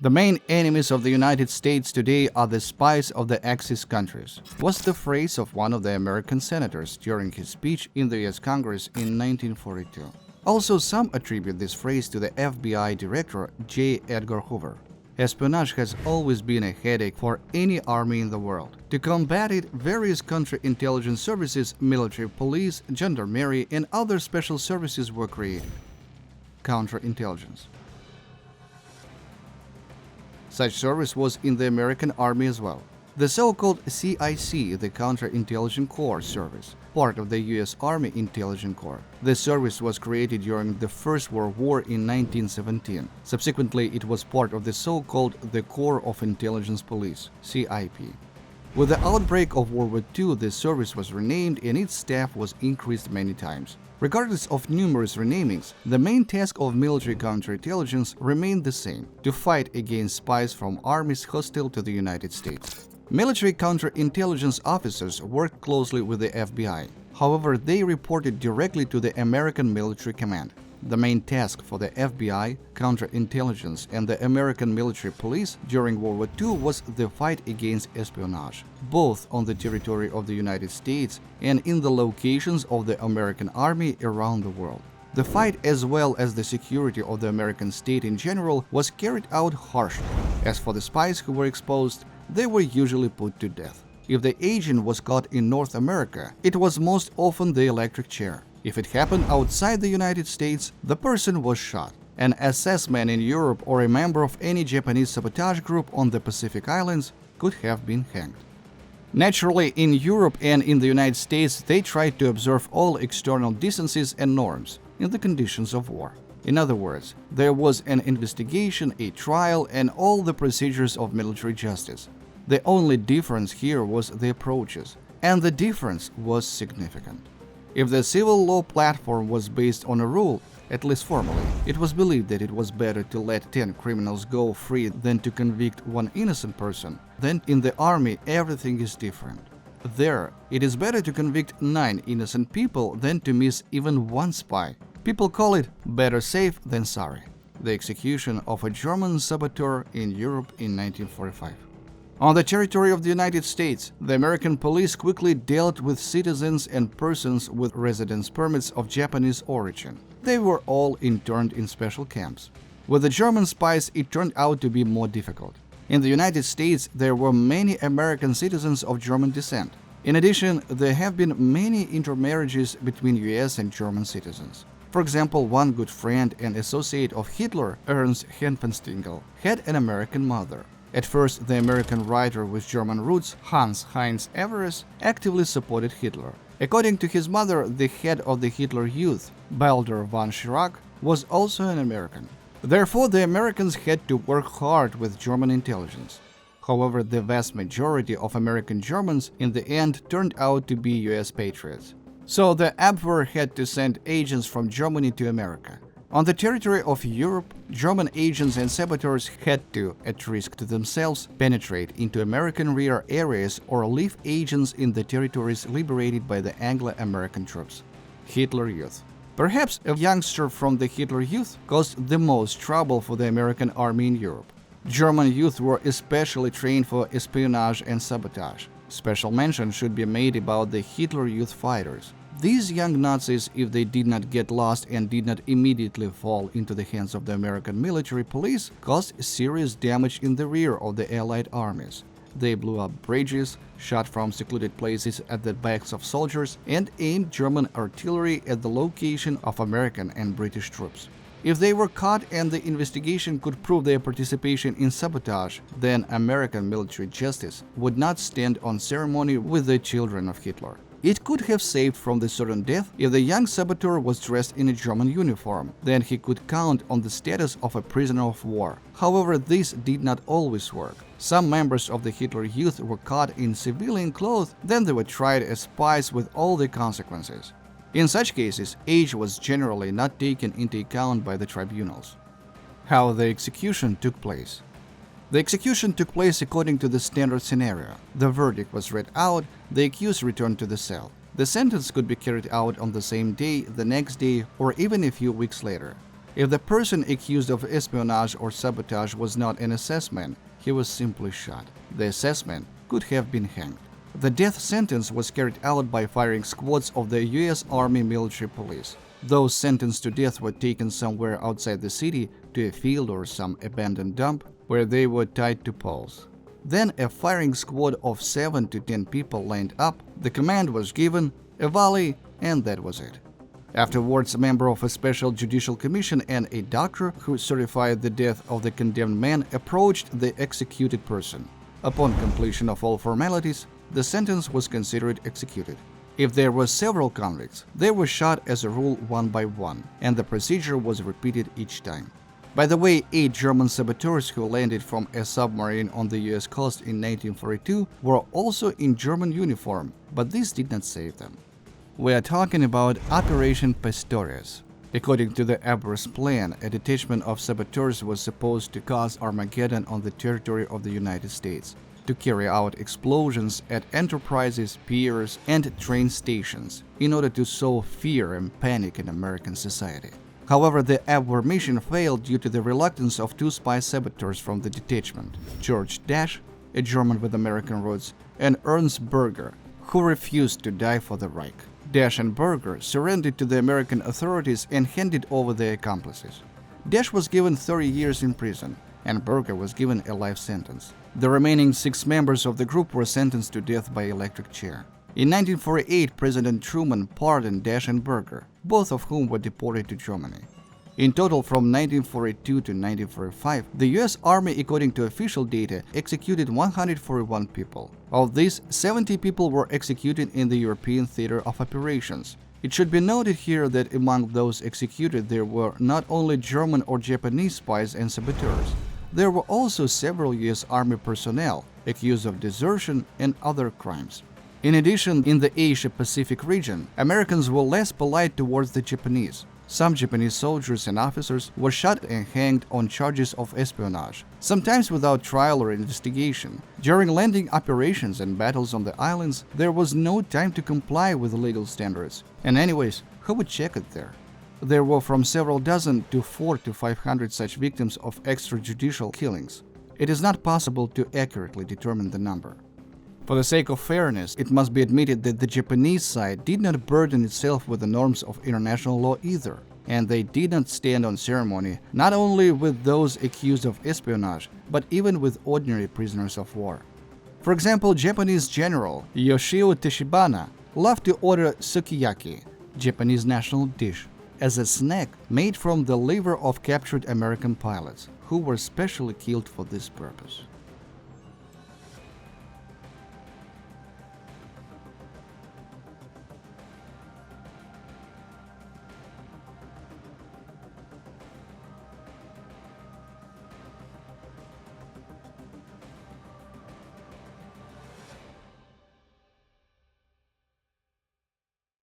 The main enemies of the United States today are the spies of the Axis countries, was the phrase of one of the American senators during his speech in the US Congress in 1942. Also, some attribute this phrase to the FBI Director J. Edgar Hoover. Espionage has always been a headache for any army in the world. To combat it, various counterintelligence services, military police, gendarmerie, and other special services were created. Counterintelligence. Such service was in the American Army as well. The so-called CIC, the Counterintelligence Corps Service, part of the U.S. Army Intelligence Corps. The service was created during the First World War in 1917. Subsequently, it was part of the so-called the Corps of Intelligence Police, CIP. With the outbreak of World War II, the service was renamed and its staff was increased many times. Regardless of numerous renamings, the main task of military counterintelligence remained the same: to fight against spies from armies hostile to the United States. Military counterintelligence officers worked closely with the FBI. However, they reported directly to the American Military Command. The main task for the FBI, counterintelligence, and the American military police during World War II was the fight against espionage, both on the territory of the United States and in the locations of the American Army around the world. The fight, as well as the security of the American state in general, was carried out harshly. As for the spies who were exposed, they were usually put to death. If the agent was caught in North America, it was most often the electric chair. If it happened outside the United States, the person was shot. An SS man in Europe or a member of any Japanese sabotage group on the Pacific Islands could have been hanged. Naturally, in Europe and in the United States, they tried to observe all external decencies and norms in the conditions of war. In other words, there was an investigation, a trial, and all the procedures of military justice. The only difference here was the approaches, and the difference was significant. If the civil law platform was based on a rule, at least formally, it was believed that it was better to let 10 criminals go free than to convict one innocent person. Then in the army, everything is different. There, it is better to convict 9 innocent people than to miss even one spy. People call it better safe than sorry. The execution of a German saboteur in Europe in 1945. On the territory of the United States, the American police quickly dealt with citizens and persons with residence permits of Japanese origin. They were all interned in special camps. With the German spies, it turned out to be more difficult. In the United States, there were many American citizens of German descent. In addition, there have been many intermarriages between US and German citizens. For example, one good friend and associate of Hitler, Ernst Heppenstengel, had an American mother. At first, the American writer with German roots, Hans Heinz Everes, actively supported Hitler. According to his mother, the head of the Hitler Youth, Baldur von Schirach, was also an American. Therefore, the Americans had to work hard with German intelligence. However, the vast majority of American Germans in the end turned out to be US patriots. So the Abwehr had to send agents from Germany to America. On the territory of Europe, German agents and saboteurs had to, at risk to themselves, penetrate into American rear areas or leave agents in the territories liberated by the Anglo-American troops. Hitler Youth. Perhaps a youngster from the Hitler Youth caused the most trouble for the American army in Europe. German youth were especially trained for espionage and sabotage. Special mention should be made about the Hitler Youth fighters. These young Nazis, if they did not get lost and did not immediately fall into the hands of the American military police, caused serious damage in the rear of the Allied armies. They blew up bridges, shot from secluded places at the backs of soldiers, and aimed German artillery at the location of American and British troops. If they were caught and the investigation could prove their participation in sabotage, then American military justice would not stand on ceremony with the children of Hitler. It could have saved from the certain death if the young saboteur was dressed in a German uniform. Then he could count on the status of a prisoner of war. However, this did not always work. Some members of the Hitler Youth were caught in civilian clothes, then they were tried as spies with all the consequences. In such cases, age was generally not taken into account by the tribunals. How the execution took place. The execution took place according to the standard scenario. The verdict was read out, the accused returned to the cell. The sentence could be carried out on the same day, the next day, or even a few weeks later. If the person accused of espionage or sabotage was not an SS man, he was simply shot. The SS man could have been hanged. The death sentence was carried out by firing squads of the US Army military police. Those sentenced to death were taken somewhere outside the city to a field or some abandoned dump where they were tied to poles. Then a firing squad of 7 to 10 people lined up, the command was given, a volley, and that was it. Afterwards, a member of a special judicial commission and a doctor who certified the death of the condemned man approached the executed person. Upon completion of all formalities, the sentence was considered executed. If there were several convicts, they were shot as a rule one by one, and the procedure was repeated each time. By the way, 8 German saboteurs who landed from a submarine on the US coast in 1942 were also in German uniform, but this did not save them. We are talking about Operation Pastorius. According to the Abwehr's plan, a detachment of saboteurs was supposed to cause Armageddon on the territory of the United States, to carry out explosions at enterprises, piers, and train stations in order to sow fear and panic in American society. However, the Abwehr mission failed due to the reluctance of 2 spy saboteurs from the detachment, George Dash, a German with American roots, and Ernst Berger, who refused to die for the Reich. Dash and Berger surrendered to the American authorities and handed over their accomplices. Dash was given 30 years in prison, and Berger was given a life sentence. The remaining 6 members of the group were sentenced to death by electric chair. In 1948, President Truman pardoned Dash and Berger, both of whom were deported to Germany. In total, from 1942 to 1945, the US Army, according to official data, executed 141 people. Of these, 70 people were executed in the European theater of operations. It should be noted here that among those executed there were not only German or Japanese spies and saboteurs. There were also several US Army personnel accused of desertion and other crimes. In addition, in the Asia-Pacific region, Americans were less polite towards the Japanese. Some Japanese soldiers and officers were shot and hanged on charges of espionage, sometimes without trial or investigation. During landing operations and battles on the islands, there was no time to comply with legal standards. And anyways, who would check it there? There were from several dozen to 400 to 500 such victims of extrajudicial killings. It is not possible to accurately determine the number. For the sake of fairness, it must be admitted that the Japanese side did not burden itself with the norms of international law either, and they did not stand on ceremony not only with those accused of espionage, but even with ordinary prisoners of war. For example, Japanese General Yoshio Teshibana loved to order sukiyaki, Japanese national dish, as a snack made from the liver of captured American pilots, who were specially killed for this purpose.